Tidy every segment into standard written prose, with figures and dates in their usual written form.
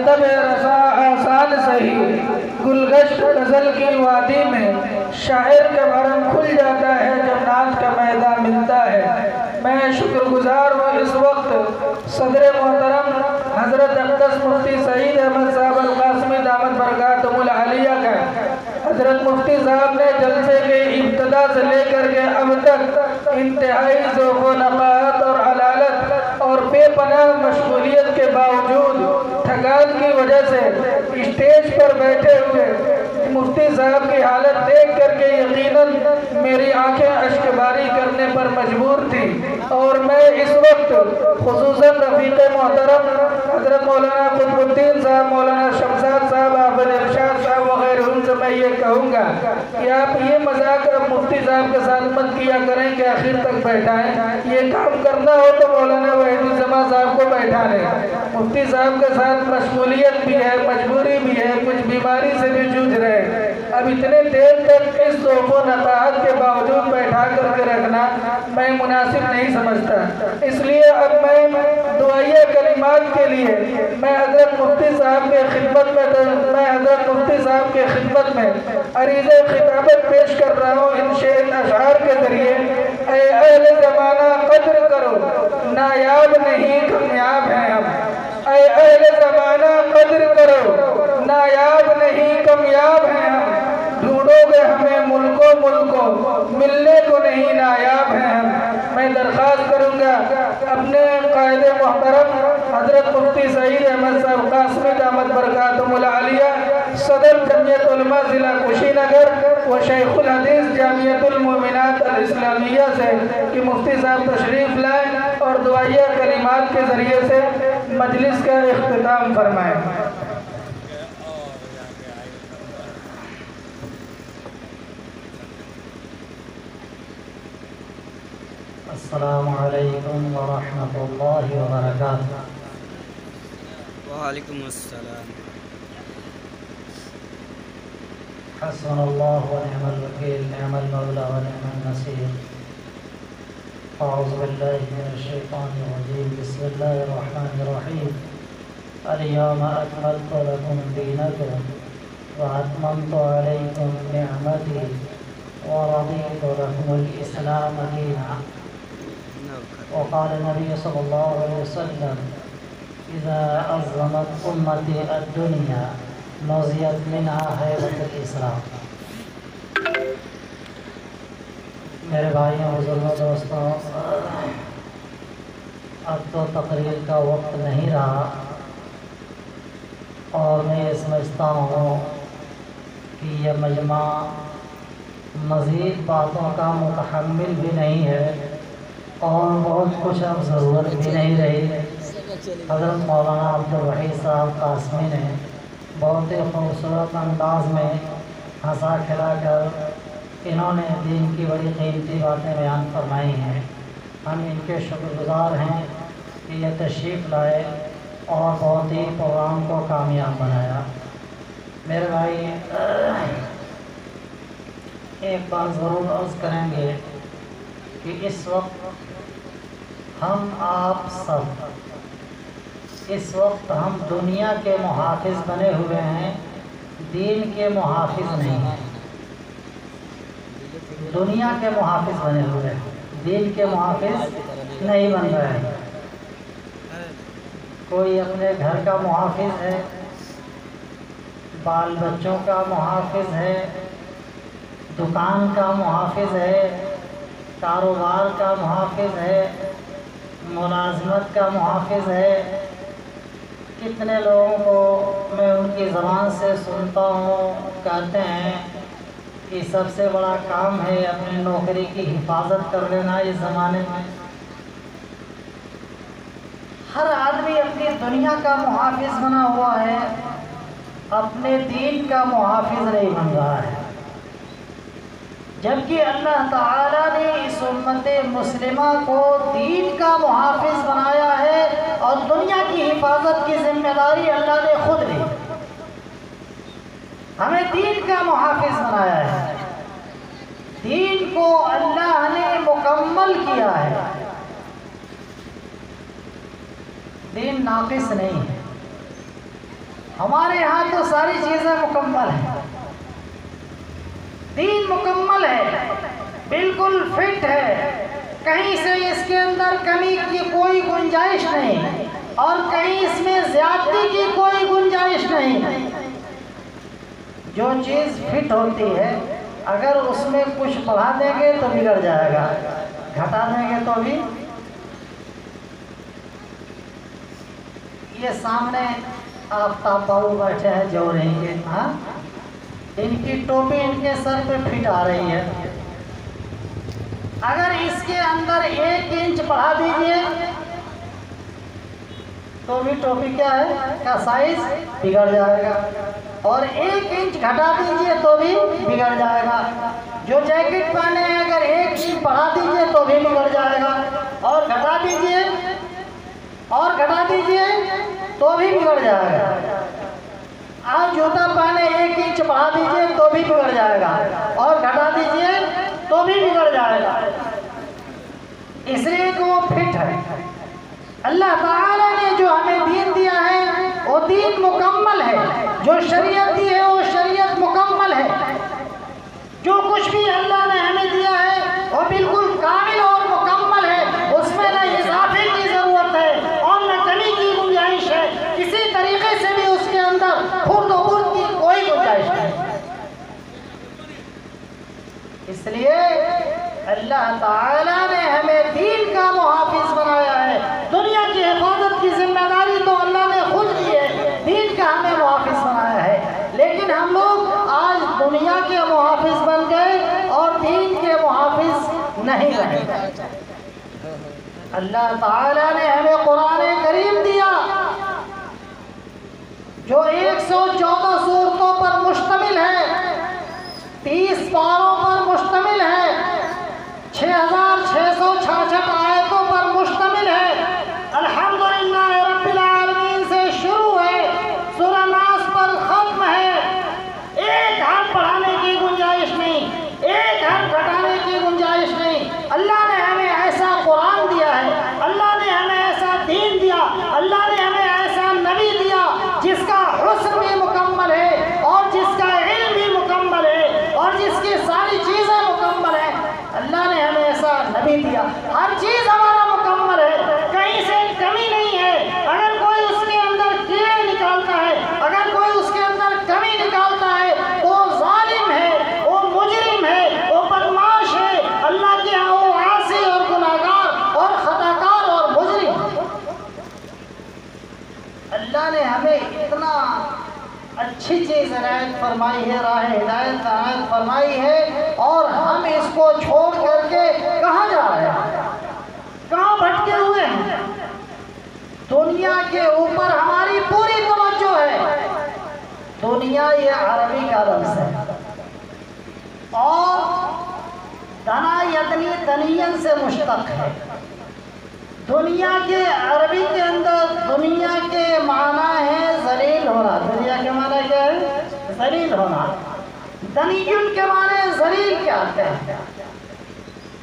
تب رسا آسان سہی گلگشت غزل کی وادی میں شاعر کا بھرم کھل جاتا ہے جب نعت کا میدان ملتا ہے۔ میں شکر گزار ہوں اس وقت صدر محترم حضرت اقدس مفتی سعید احمد صاحب القاسمی دامت برکاتہم العالیہ کا۔ حضرت مفتی صاحب نے جلسے کی ابتدا سے لے کر کے اب تک انتہائی ذوق و نقاہت اور علالت اور بے پناہ مشغولیت کے باوجود تھکان کی وجہ سے اسٹیج پر بیٹھے ہوئے مفتی صاحب کی حالت دیکھ کر کے یقیناً میری آنکھیں اشک باری کرنے پر مجبور تھی، اور میں اس وقت خصوصاً رفیق محترم حضرت مولانا قطب الدین صاحب، مولانا شمشاد صاحب، حافظ ارشاد صاحب وغیرہ ان سے میں یہ کہوں گا کہ آپ یہ مذاق مفتی صاحب کے ساتھ مت کیا کریں کہ آخر تک بیٹھائیں۔ یہ کام کرنا ہو تو مولانا وحید الزمان صاحب کو بیٹھا لیں۔ مفتی صاحب کے ساتھ مشغولیت بھی ہے، مجبوری بھی ہے، کچھ بیماری سے بھی جوجھ رہے ہیں۔ اب اتنے دیر تک اس ذوق و نقاہت کے باوجود بیٹھا کر کے رکھنا میں مناسب نہیں سمجھتا، اس لیے اب میں دعائیہ کلمات کے لیے میں حضرت مفتی صاحب کے خدمت میں عریض خطابت پیش کر رہا ہوں ان اشعار کے ذریعے۔ اے اہل زمانہ قدر کرو، نایاب نہیں کامیاب ہیں ہم۔ اے اہل زمانہ قدر کرو، نایاب نہیں کامیاب ہیں ہم۔ ڈھونڈو گے ہمیں ملکوں ملنے کو نہیں نایاب ہیں ہم۔ میں درخواست کروں گا اپنے قائد محترم حضرت مفتی سعید احمد صاحب قاسمی دامت برکاتہم العالیہ، صدر جمعیت علماء ضلع کشی نگر و شیخ الحدیث جامعۃ المومنات الاسلامیہ سے کہ مفتی صاحب تشریف لائیں اور دعائیہ کلمات کے ذریعے سے مجلس کا اختتام فرمائیں۔ السلام علیکم ورحمۃ اللہ وبرکاتہ۔ وعلیکم السلام۔ حسن اللہ ونعم الوکیل، نعم المولا ونعم النصیر۔ اعوذ باللہ من الشیطان الرجیم، بسم اللہ الرحمن الرحیم۔ الیوم اکملت لکم دینکم واتممت علیکم نعمتی ورضیت لکم الاسلام دینا۔ وقال النبي صلى الله عليه وسلم إذا أظلمت أمتي الدنيا نزيت منها هيبة الإسلام۔ میرے بھائیوں، بزرگوں، دوستوں، اب تو تقریر کا وقت نہیں رہا، اور میں یہ سمجھتا ہوں کہ یہ مجمع مزید باتوں کا متحمل بھی نہیں ہے، اور بہت کچھ اب ضرورت بھی نہیں رہی۔ حضرت مولانا عبدالوحید صاحب قاسمی نے بہت ہی خوبصورت انداز میں ہنسا کھلا کر انہوں نے دین کی بڑی قیمتی باتیں بیان فرمائی ہیں۔ ہم ان کے شکر گزار ہیں کہ یہ تشریف لائے اور بہت ہی پروگرام کو کامیاب بنایا۔ میرے بھائی، ایک بات ضرور عرض کریں گے کہ اس وقت ہم آپ سب دنیا کے محافظ بنے ہوئے ہیں، دین کے محافظ نہیں ہیں۔ دنیا کے محافظ بنے ہوئے ہیں، دین کے محافظ نہیں بن رہے ہیں۔ کوئی اپنے گھر کا محافظ ہے، بال بچوں کا محافظ ہے، دکان کا محافظ ہے، کاروبار کا محافظ ہے، ملازمت کا محافظ ہے۔ کتنے لوگوں کو میں ان کی زبان سے سنتا ہوں، کہتے ہیں کہ سب سے بڑا کام ہے اپنی نوکری کی حفاظت کر لینا۔ اس زمانے میں ہر آدمی اپنی دنیا کا محافظ بنا ہوا ہے، اپنے دین کا محافظ نہیں بن رہا ہے، جبکہ اللہ تعالیٰ نے اس امت مسلمہ کو دین کا محافظ بنایا ہے، اور دنیا کی حفاظت کی ذمہ داری اللہ نے خود لی۔ ہمیں دین کا محافظ بنایا ہے، دین کو اللہ نے مکمل کیا ہے۔ دین ناقص نہیں ہے، ہمارے یہاں تو ساری چیزیں مکمل ہیں، دین مکمل ہے، بالکل فٹ ہے، کہیں سے اس کے اندر کمی کی کوئی گنجائش نہیں اور کہیں اس میں زیادتی کی کوئی گنجائش نہیں۔ جو چیز فٹ ہوتی ہے اگر اس میں کچھ بڑھا دیں گے تو بگڑ جائے گا، گھٹا دیں گے تو بھی۔ یہ سامنے آفتاب بابو بیٹھے ہیں جو رہی کے، ہاں ان کی ٹوپی ان کے سر پہ فٹ آ رہی ہے، اگر اس کے اندر 1 انچ بڑھا دیجئے تو بھی ٹوپی کیا ہے کا سائز بگڑ جائے گا، اور 1 انچ گھٹا دیجئے تو بھی بگڑ جائے گا۔ جو جیکٹ پہنے ہیں اگر 1 انچ بڑھا دیجئے تو بھی بگڑ جائے گا، اور گھٹا دیجئے تو بھی بگڑ جائے گا۔ آپ جوتا پہنے 1 انچ بڑھا دیجئے تو بھی بگڑ جائے گا، اور گھٹا دیجئے تو بھی بگڑ جائے گا، اس لیے کہ وہ فٹ ہے۔ اللہ تعالیٰ نے جو ہمیں دین دیا ہے وہ دین مکمل ہے، جو شریعت دی ہے وہ شریعت مکمل ہے، جو کچھ بھی اللہ نے ہمیں دیا ہے وہ بالکل کامل اور مکمل ہے، اس میں نہ اضافے کی ضرورت ہے اور نہ کمی کی گنجائش ہے، کسی طریقے سے بھی اس کے اندر خرد و برد کی کوئی گنجائش نہیں۔ اس لیے اللہ تعالیٰ نے ہمیں دین کا محافظ بنایا ہے، دنیا کی حفاظت کی ذمہ داری تو اللہ نے خود لی ہے، دین کا ہمیں محافظ بنایا ہے، لیکن ہم لوگ آج دنیا کے محافظ بن گئے اور دین کے محافظ نہیں رہے۔ اللہ تعالیٰ نے ہمیں قرآن کریم دیا جو 114 سورتوں پر مشتمل ہے، 30 پاروں پر مشتمل ہے، 6666 آیتوں پر مشتمل ہے، الحمدللہ رب العالمین سے شروع ہے، سورہ ناس پر ختم ہے، ایک حرف بڑھانے کی گنجائش نہیں، ایک حرف گھٹانے کی گنجائش نہیں۔ اللہ نے ہمیں ایسا قرآن دیا ہے، اللہ نے ہمیں ایسا دین دیا، اللہ نے ہمیں ایسا نبی دیا جس کا حسن بھی مکمل ہے اور جس کا علم بھی مکمل ہے اور جس کی ساری چیزیں مکمل ہیں۔ اللہ نے ہمیں ایسا نبی دیا، ہر چیز ہمارا مکمل ہے، کہیں سے کمی نہیں ہے۔ اگر کوئی اس کے اندر کیڑے نکالتا ہے، اگر کوئی اس کے اندر کمی نکالتا ہے تو وہ ظالم ہے، وہ مجرم ہے، وہ بدماش ہے، اللہ کے ہاں وہ عاصی اور گناہگار اور خطاکار اور مجرم ہے۔ اللہ نے ہمیں اتنا اچھی چیز عنایت فرمائی ہے، راہ ہدایت عنایت فرمائی ہے، اور ہم اس کو چھوڑ کر کے کہاں جا رہے ہیں، کہاں بھٹکے ہوئے ہیں۔ دنیا کے اوپر ہماری پوری توجہ ہے۔ دنیا یہ عربی کا لفظ ہے اور دنا یدنی دنین سے مشتق ہے۔ دنیا کے عربی کے اندر دنیا کے معنی ہے ذلیل ہونا۔ دنیا کے معنی کیا ہے؟ ذلیل ہونا۔ دنیون کے معنی ذلیل کیا آتے ہیں،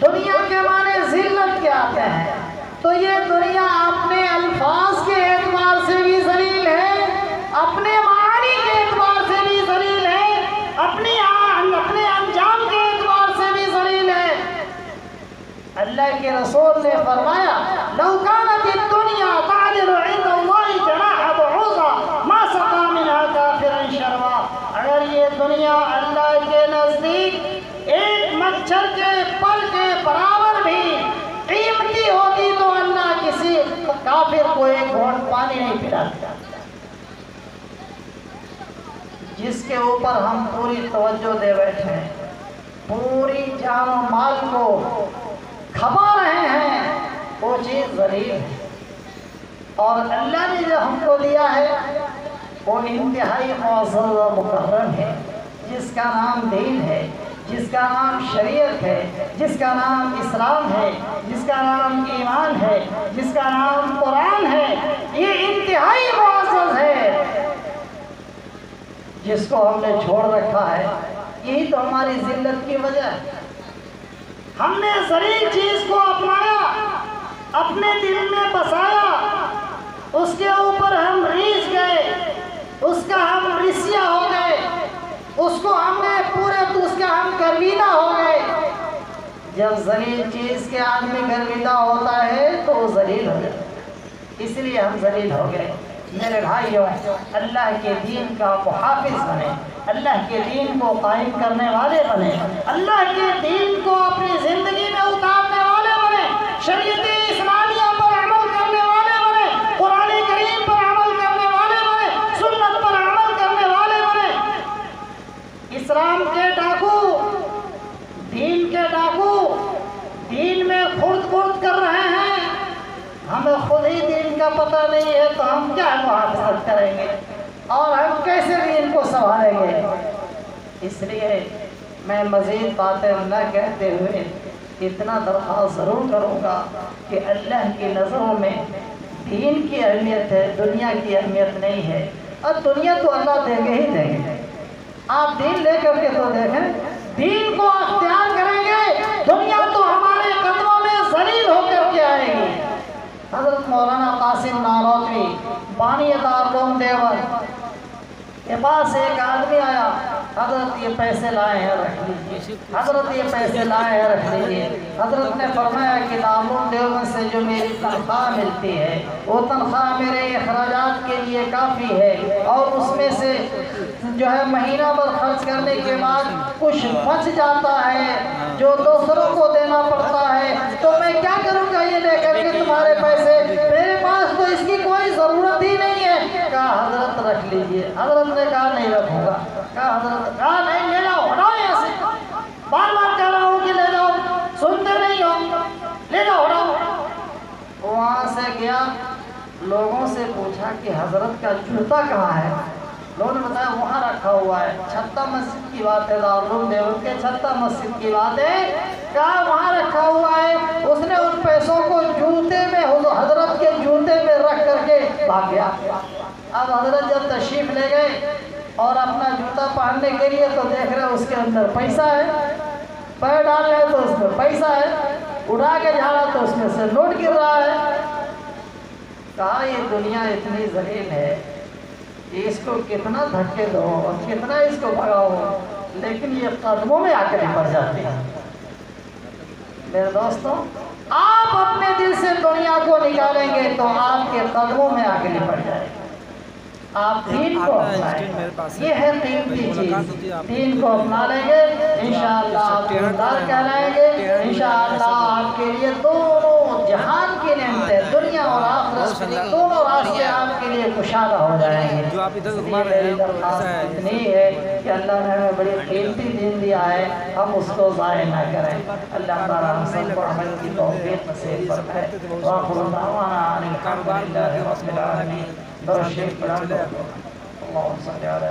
دنیا کے معنی ذلت کیا آتے ہیں۔ تو یہ دنیا اپنے الفاظ کے اعتبار سے بھی ذلیل ہے، اپنے معانی کے اعتبار سے بھی ذلیل ہے، اپنے انجام کے اعتبار سے بھی ذلیل ہے۔ اللہ کے رسول نے فرمایا لو كانت الدنيا تعدل عند الله جناح بعوضة ما سقى منها كافرا شربا۔ اگر یہ دنیا اللہ کے نزدیک ایک مچھر کے پر کے برابر بھی قیمتی ہوتی تو اللہ کسی کافر کو ایک گھونٹ پانی نہیں پلاتا۔ جس کے اوپر ہم پوری توجہ دے بیٹھے ہیں، پوری جان و مال کو کھپا رہے ہیں، وہ چیز ذلیل ہے۔ اور اللہ نے جو ہم کو دیا ہے وہ انتہائی معزز و مکرم ہے، جس کا نام دین ہے، جس کا نام شریعت ہے، جس کا نام اسلام ہے، جس کا نام ایمان ہے، جس کا نام قرآن ہے، یہ انتہائی معزز ہے جس کو ہم نے چھوڑ رکھا ہے۔ یہی تو ہماری ذلت کی وجہ ہے۔ ہم نے ذلیل چیز کو اپنایا، اپنے دل میں بسایا، اس کے اوپر ہم ریچھ گئے، اس کا جب ذلیل چیز کے آدمی گرویدہ ہوتا ہے تو وہ ذلیل ہو جاتا ہے، اس لیے ہم ذلیل ہو گئے۔ میرے بھائیوں، اللہ کے دین کا محافظ بنے، اللہ کے دین کو قائم کرنے والے بنے، اللہ کے دین کو اپنی زندگی میں اتارنے والے بنے، شریعت اسلامیہ پر عمل کرنے والے بنے، قرآن کریم پر عمل کرنے والے بنے، سنت پر عمل کرنے والے بنے۔ اسلام کے ڈاکو، دین کے ڈاکو دین میں خرد برد کر رہے ہیں، ہمیں خود ہی دین کا پتہ نہیں ہے تو ہم کیا محافظت کریں گے اور ہم کیسے دین کو سنبھالیں گے؟ اس لیے میں مزید باتیں نہ کہتے ہوئے اتنا درخواست ضرور کروں گا کہ اللہ کی نظروں میں دین کی اہمیت ہے، دنیا کی اہمیت نہیں ہے۔ اور دنیا تو اللہ دیں گے ہی دیں گے، آپ دین لے کر کے تو دیکھیں، دین کو اختیار کریں گے، دنیا تو ہمارے قدموں میں ذلیل ہو کر کے آئے گی۔ حضرت مولانا قاسم نانوتوی بانی دارالعلوم دیوبند کے پاس ایک آدمی آیا، حضرت یہ پیسے لائے ہیں رکھ لیجیے، حضرت یہ پیسے لائے ہیں رکھ لیجیے۔ حضرت نے فرمایا کہ دارالعلوم دیوبند سے جو میری تنخواہ ملتی ہے وہ تنخواہ میرے اخراجات کے لیے کافی ہے، اور اس میں سے جو ہے مہینہ بھر خرچ کرنے کے بعد کچھ بچ جاتا ہے جو دوسروں کو دینا پڑتا ہے، تو میں کیا کروں گا یہ لے کر کے تمہارے پیسے؟ میرے پاس تو اس کی کوئی ضرورت ہی نہیں ہے۔ کہا حضرت رکھ لیجئے۔ حضرت نے کہا نہیں رکھوں گا۔ کہا نہیں، لے جاؤ، ہٹاؤ یہاں سے، بار بار کہہ رہا ہوں کہ لے جاؤ، سنتے نہیں ہو، لے جاؤ، ہٹاؤ۔ وہاں سے گیا، لوگوں سے پوچھا کہ حضرت کا جوتا کہاں ہے؟ لوگوں نے بتایا وہاں رکھا ہوا ہے۔ چھتہ مسجد کی بات ہے، دارالعلوم دیوبند کے چھتہ مسجد کی بات ہے، کہا وہاں رکھا ہوا ہے۔ اس نے ان پیسوں کو جوتے میں، حضرت کے جوتے میں رکھ کر کے بھاگ گیا۔ اب حضرت جب تشریف لے گئے اور اپنا جوتا پہننے کے لیے تو دیکھ رہے اس کے اندر پیسہ ہے، پیر ڈال رہے تو اس میں پیسہ ہے، اٹھا کے جھاڑا تو اس میں سے نوٹ گر رہا ہے۔ کہا یہ دنیا اتنی ذلیل ہے، اس کو کتنا دھکے دو اور کتنا اس کو بھگاؤ، لیکن یہ قدموں میں آ کے پڑ جاتی ہے۔ میرے دوستوں، آپ اپنے دل سے دنیا کو نکالیں گے تو آپ کے قدموں میں آ کے پڑ جائے گا۔ آپ دین کو اپنائیں، یہ ہے قیمتی چیز، دین کو اپنا لیں گے انشاءاللہ آپ دیندار کہلائیں گے، انشاءاللہ آپ کے لیے دونوں جہان کی نعمتیں، دنیا اور آخرت، دونوں راستے آپ کے لیے کشادہ ہو جائیں گے۔ میری درخواست اتنی ہے کہ اللہ نے ہمیں بڑی قیمتی دین دیا ہے، ہم اس کو ضائع نہ کریں۔ اللہ تعالیٰ ہم سب کو عمل کی توفیق نصیب فرمائے۔ وآخر دعوانا ان الحمد للہ رب العالمین۔ درود شریف پڑھا دو۔ اللہم صلی علی